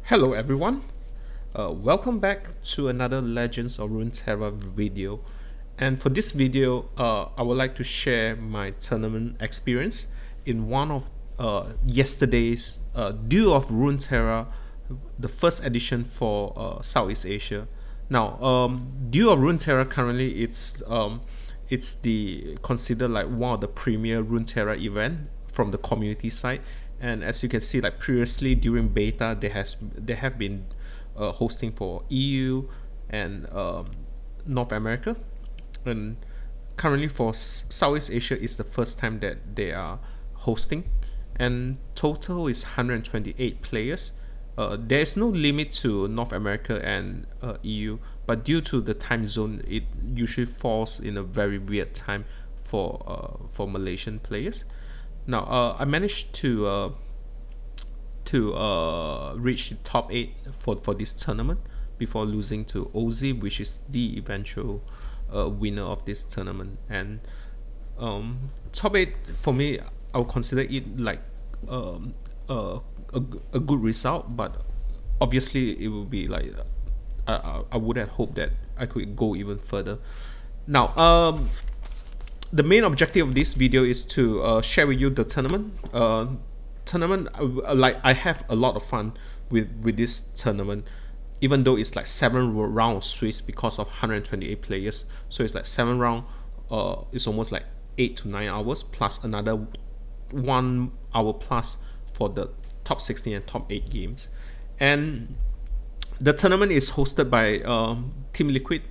Hello everyone, welcome back to another Legends of Runeterra video. And for this video, I would like to share my tournament experience in one of yesterday's Duel of Runeterra, the first edition for Southeast Asia. Now, Duel of Runeterra currently it's the considered like one of the premier Runeterra event from the community side. And as you can see, like previously during beta, they have been hosting for EU and North America, and currently for Southeast Asia is the first time that they are hosting, and total is 128 players. There is no limit to North America and EU, but due to the time zone, it usually falls in a very weird time for Malaysian players. Now, I managed to reach top 8 for this tournament before losing to OZ, which is the eventual winner of this tournament. And top 8 for me, I would consider it like a good result, but obviously it would be like I would have hoped that I could go even further. Now, the main objective of this video is to share with you the tournament. Like I have a lot of fun with this tournament, even though it's like 7 round of Swiss because of 128 players. So it's like 7 round. It's almost like 8 to 9 hours plus another 1 hour plus for the top 16 and top 8 games. And the tournament is hosted by Team Liquid,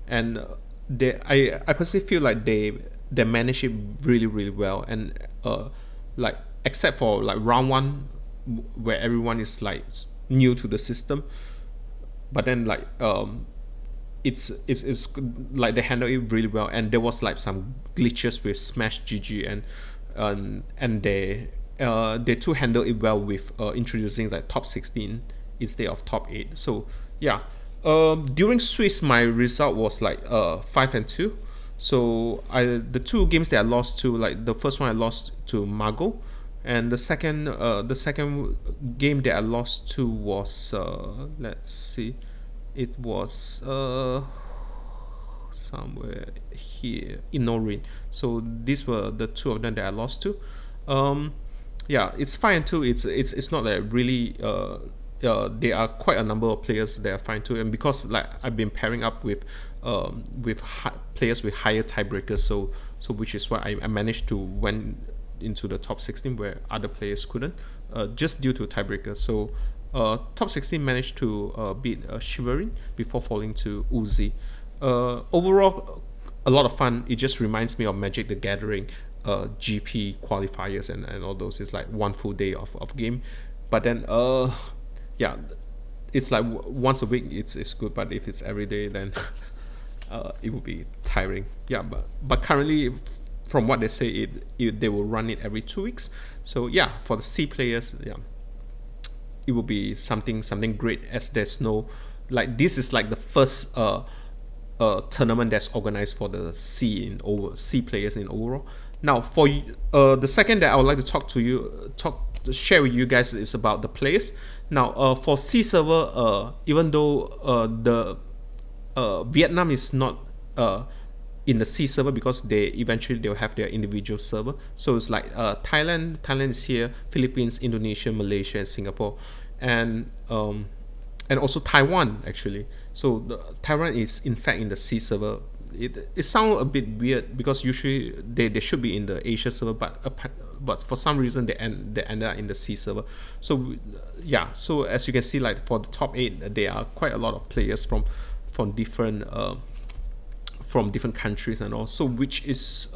and I personally feel like they manage it really well. And like except for like round 1 where everyone is like new to the system, but then like it's like they handle it really well. And there was like some glitches with Smash GG, and they too handle it well with introducing like top 16 instead of top 8. So yeah, during Swiss my result was like 5-2. So the 2 games that I lost to, like the first one I lost to Mago, and the second game that I lost to was let's see, it was somewhere here in Norin. So these were the 2 of them that I lost to. Yeah, it's 5-2. It's not like really there are quite a number of players that are 5-2, and because like I've been pairing up with players with higher tiebreakers, so which is why I managed to went into the top 16 where other players couldn't, just due to tiebreaker. So top 16 managed to beat Chivalry before falling to Uzi. Overall, a lot of fun. It just reminds me of Magic the Gathering GP qualifiers and all those. It's like 1 full day of game, but then yeah, it's like once a week it's good, but if it's every day, then it would be tiring. Yeah, but currently, from what they say, they will run it every 2 weeks. So yeah, for the C players, yeah, it will be something great, as there's no, like, this is like the first tournament that's organized for the C players in overall. Now for the second that I would like to share with you guys is about the players. Now for C server, even though the Vietnam is not in the C server, because they'll have their individual server. So it's like Thailand is here, Philippines, Indonesia, Malaysia, and Singapore, and also Taiwan actually. So Taiwan is in fact in the C server. It sounds a bit weird because usually they should be in the Asia server, but for some reason they ended up in the C server. So yeah, so as you can see, like for the top 8, there are quite a lot of players from different countries and all, so which is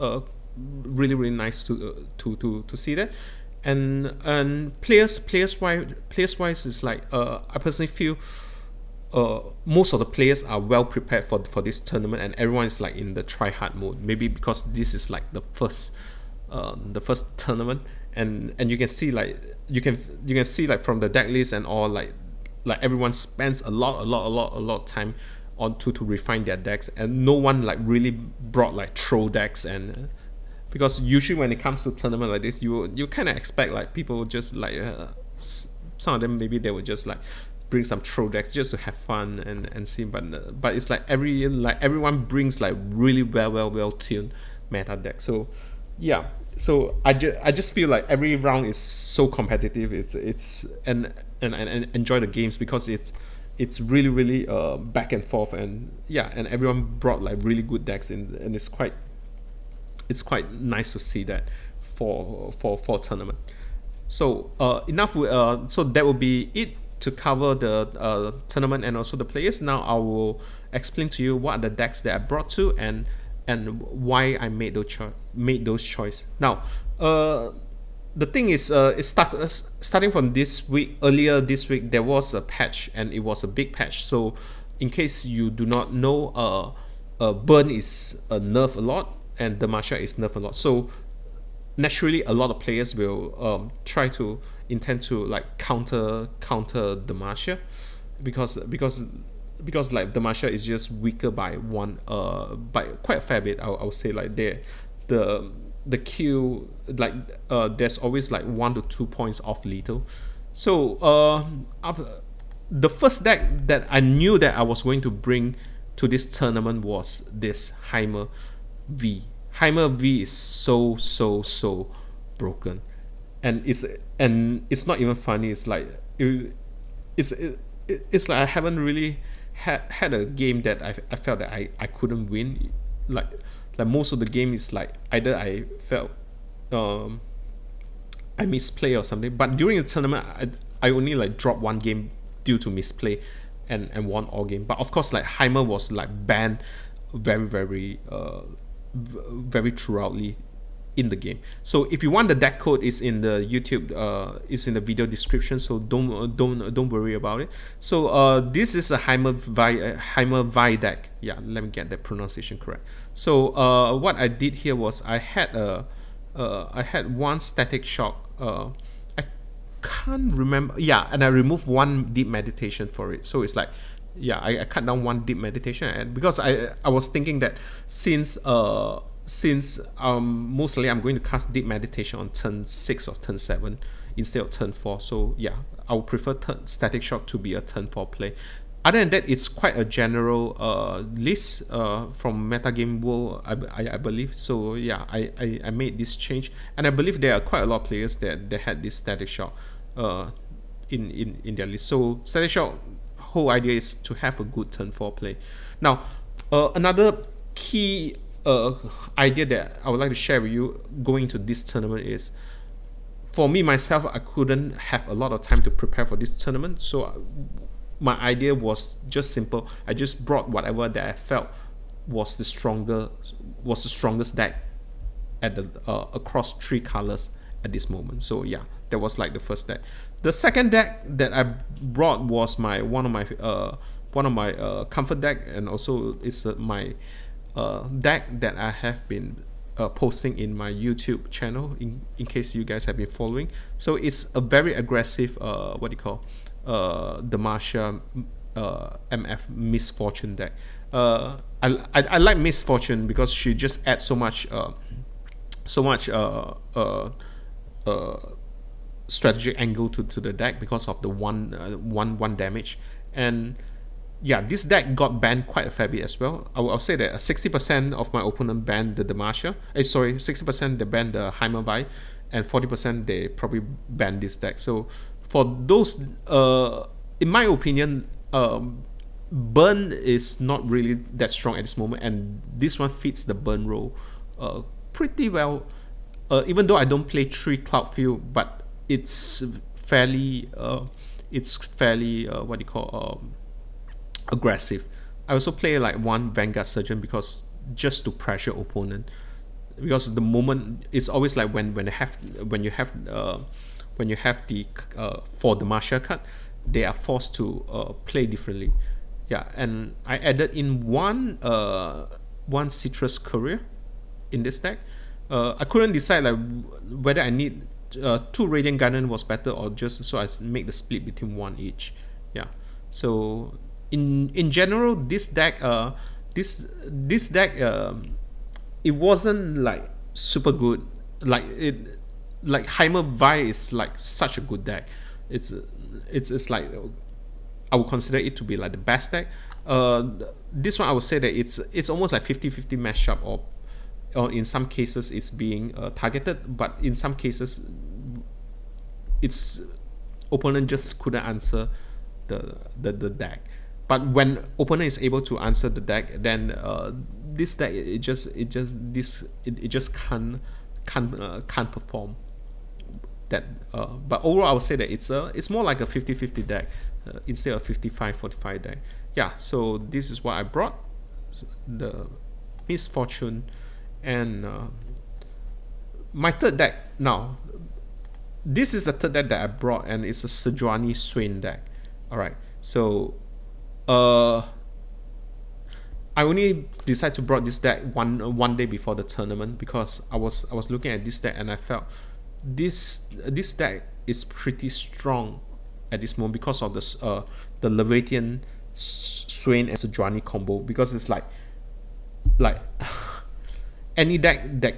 really nice to see that. And players wise is like I personally feel most of the players are well prepared for this tournament, and everyone is like in the try hard mode, maybe because this is like the first tournament, and you can see like you can see like from the deck list and all, like everyone spends a lot of time on to refine their decks, and no one like really brought like troll decks. And because usually when it comes to tournament like this, you kind of expect like people just like some of them maybe they would just like bring some throw decks just to have fun and see, but it's like everyone brings like really well tuned meta deck. So yeah, so I just feel like every round is so competitive. It's and enjoy the games because it's really back and forth, and yeah, and everyone brought like really good decks in, and it's quite nice to see that for tournament. So enough. So that will be it to cover the tournament and also the players. Now I will explain to you what are the decks that I brought to and why I made those choice. Now, the thing is, starting from this week. Earlier this week, there was a patch, and it was a big patch. So, in case you do not know, Burn is nerfed a lot, and Demacia is nerfed a lot. So, naturally, a lot of players will try to intend to like counter Demacia, because like Demacia is just weaker by by quite a fair bit. I would say like the Q, like there's always like 1 to 2 points off lethal. So the first deck that I knew that I was going to bring to this tournament was this Heimer Vi. Heimer Vi is so broken, and it's not even funny. It's like it's like I haven't really had a game that I felt that I couldn't win. Like most of the game is like either I felt I misplay or something. But during the tournament, I only like dropped one game due to misplay, and won all game. But of course, like Heimer was like banned very throughoutly in the game. So if you want, the deck code is in the YouTube, is in the video description, so don't worry about it. So this is a Heimer Vi deck. Yeah, let me get that pronunciation correct. So what I did here was I had one static shock. I can't remember. Yeah, and I removed one deep meditation for it. So it's like, yeah, I cut down one deep meditation, and because I was thinking that since mostly I'm going to cast deep meditation on turn 6 or turn 7 instead of turn 4. So yeah, I would prefer static shock to be a turn 4 play. Other than that, it's quite a general list from Metagame World, I believe. So yeah, I made this change, and I believe there are quite a lot of players that had this static shock in their list. So static shock, whole idea is to have a good turn 4 play. Now, another key idea that I would like to share with you going to this tournament is, for me myself, I couldn't have a lot of time to prepare for this tournament. So my idea was just simple. I just brought whatever that I felt was the strongest deck at the across 3 colors at this moment. So yeah, that was like the first deck. The second deck that I brought was one of my comfort deck, and also it's my deck that I have been posting in my YouTube channel, in case you guys have been following. So it's a very aggressive Demacia MF Misfortune deck. I like Misfortune because she just adds so much strategic angle to the deck because of the one damage. And yeah, this deck got banned quite a fair bit as well. I'll say that 60% of my opponent banned the Demacia. 60% they banned the Heimer Vi, and 40% they probably banned this deck. So for those, in my opinion, Burn is not really that strong at this moment, and this one fits the Burn role pretty well. Even though I don't play 3 Cloudfield, but it's fairly aggressive. I also play like 1 Vanguard Surgeon because just to pressure opponent, because the moment it's always like when you have the for the Demacia card, they are forced to play differently. Yeah, and I added in one Citrus Courier in this deck. I couldn't decide like whether I need 2 Radiant Guardian was better, or just so I make the split between 1 each. Yeah, so in general, this deck it wasn't like super good. Like Heimer Vi is like such a good deck. it's it's like I would consider it to be like the best deck. This one I would say that it's almost like 50-50 mashup, or in some cases it's being targeted, but in some cases its opponent just couldn't answer the deck. But when opponent is able to answer the deck, then this deck it just can't perform that. But overall, I would say that it's more like a 50-50 deck instead of 55-45 deck. Yeah. So this is what I brought, the Misfortune, and my third deck now. This is the third deck that I brought, and it's a Sejuani Swain deck. All right. So I only decided to brought this deck one day before the tournament, because I was looking at this deck and I felt this deck is pretty strong at this moment because of the Levatian Swain and Sejuani combo, because it's like any deck that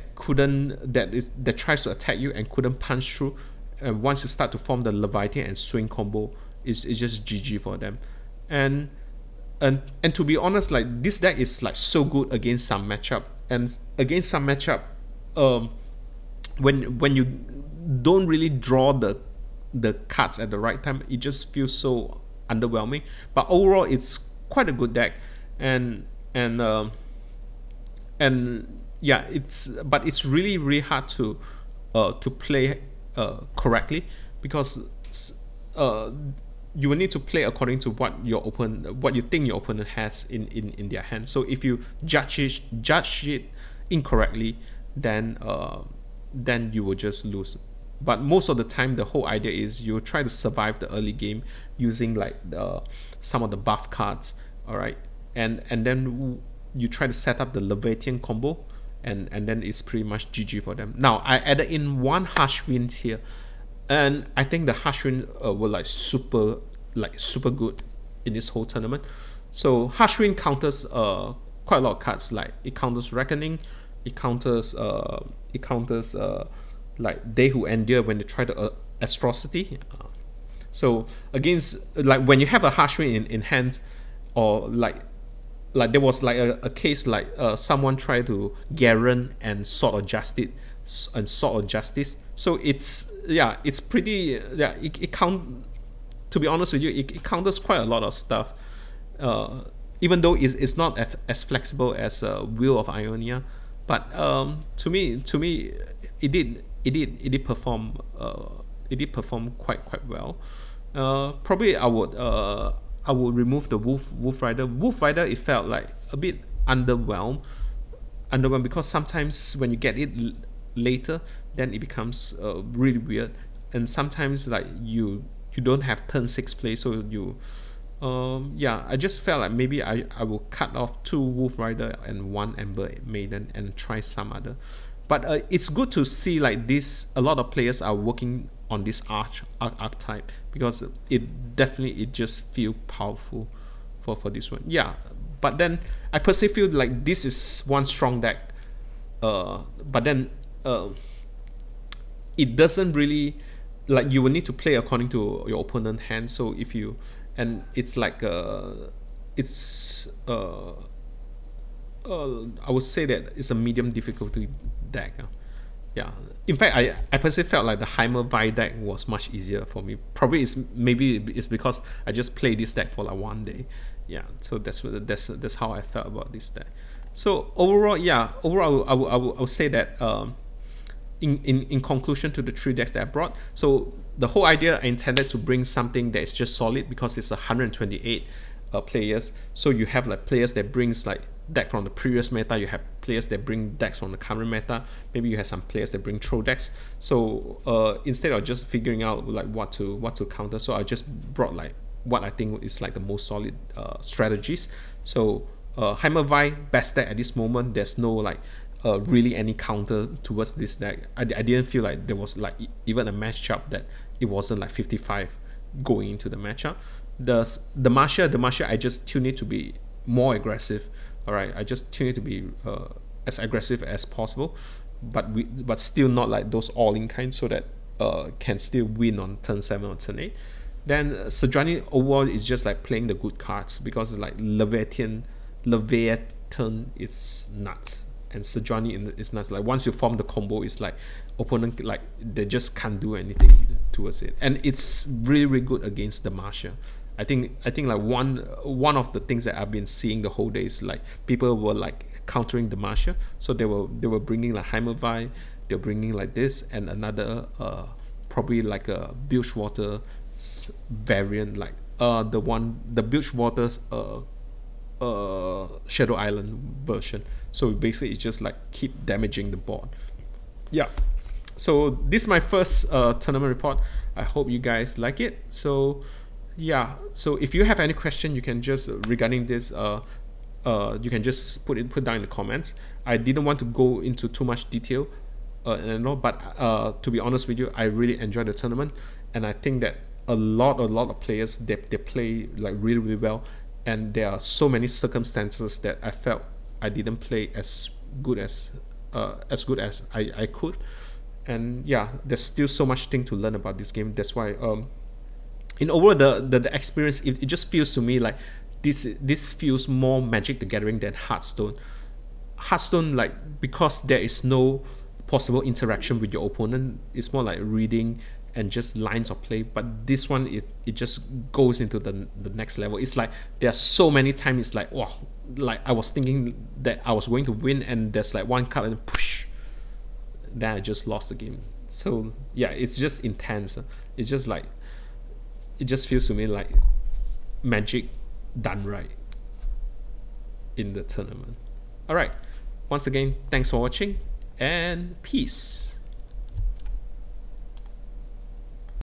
tries to attack you and couldn't punch through, and once you start to form the Leviathan and Swain combo, is just GG for them. And to be honest, like, this deck is like so good against some matchup, and against some matchup, when you don't really draw the cards at the right time, it just feels so underwhelming. But overall, it's quite a good deck, and yeah, it's really hard to play correctly, because you will need to play according to what you think your opponent has in their hand. So if you judge it incorrectly, then you will just lose. But most of the time, the whole idea is you try to survive the early game using like some of the buff cards, all right, and then you try to set up the Leviathan combo, and then it's pretty much GG for them. Now I added in one Harsh Wind here, and I think the Harsh Wind were like super good in this whole tournament. So Harsh Wind counters quite a lot of cards. Like, it counters Reckoning, it counters like They Who Endure when they try to Atrocity. So against, like, when you have a Harsh Wind in hand, or like there was like a case like someone tried to Garen and Sword of Justice, so it's pretty, it count, to be honest with you, it counters quite a lot of stuff, even though it's not as flexible as Wheel of Ionia, but to me it did perform quite well. Probably I would remove the Wolf Rider. Wolf Rider, it felt like a bit underwhelmed, because sometimes when you get it later, then it becomes really weird, and sometimes like you don't have turn 6 play, so you I just felt like maybe I will cut off 2 Wolf Rider and 1 Ember Maiden and try some other. But it's good to see like this, a lot of players are working on this archetype, because it just feel powerful for this one. Yeah, but then I personally feel like this is one strong deck, but then it doesn't really, like, you will need to play according to your opponent hand. So if you, and it's like I would say that it's a medium difficulty deck. Yeah, in fact, I personally felt like the Heimer Vi deck was much easier for me. Probably maybe it's because I just played this deck for like one day. Yeah, so that's how I felt about this deck. So overall, I would say that in conclusion to the 3 decks that I brought, so the whole idea, I intended to bring something that is just solid, because it's 128 players. So you have like players that brings like deck from the previous meta, you have players that bring decks from the current meta, maybe you have some players that bring throw decks. So instead of just figuring out like what to counter, so I just brought like what I think is like the most solid strategies. So Heimer Vi, best deck at this moment. There's no like really any counter towards this deck. I didn't feel like there was like even a matchup that it wasn't like 55 going into the matchup. The Demacia, I just tune it to be more aggressive. All right, I just tune it to be as aggressive as possible, but still not like those all-in kinds, so that can still win on turn 7 or turn 8. Then Sejuani overall is just like playing the good cards, because like Leviathan is nuts, and Sejuani is nuts. Like once you form the combo, it's like opponent, like they just can't do anything towards it, and it's really, really good against Demacia. I think like one of the things that I've been seeing the whole day is like people were like countering Demacia, so they were bringing like Heimer Vi, they're bringing like this and another probably like a Bilgewater variant, like the Bilgewater's Shadow Island version. So basically it's just like keep damaging the board. Yeah, so this is my first tournament report. I hope you guys like it. So yeah, so if you have any question, you can just regarding this you can just put down in the comments. I didn't want to go into too much detail but to be honest with you, I really enjoyed the tournament, and I think that a lot of players, they play like really, really well, and there are so many circumstances that I felt I didn't play as good as I could. And yeah, there's still so much thing to learn about this game. That's why in overall the experience, it just feels to me like this feels more Magic the Gathering than Hearthstone. Hearthstone, like, because there is no possible interaction with your opponent, it's more like reading and just lines of play. But this one, it just goes into the next level. It's like there are so many times it's like, wow, like I was thinking that I was going to win, and there's like one card and push, then I just lost the game. So yeah, it's just intense. It's just like, it just feels to me like Magic done right in the tournament. Alright, once again, thanks for watching and peace.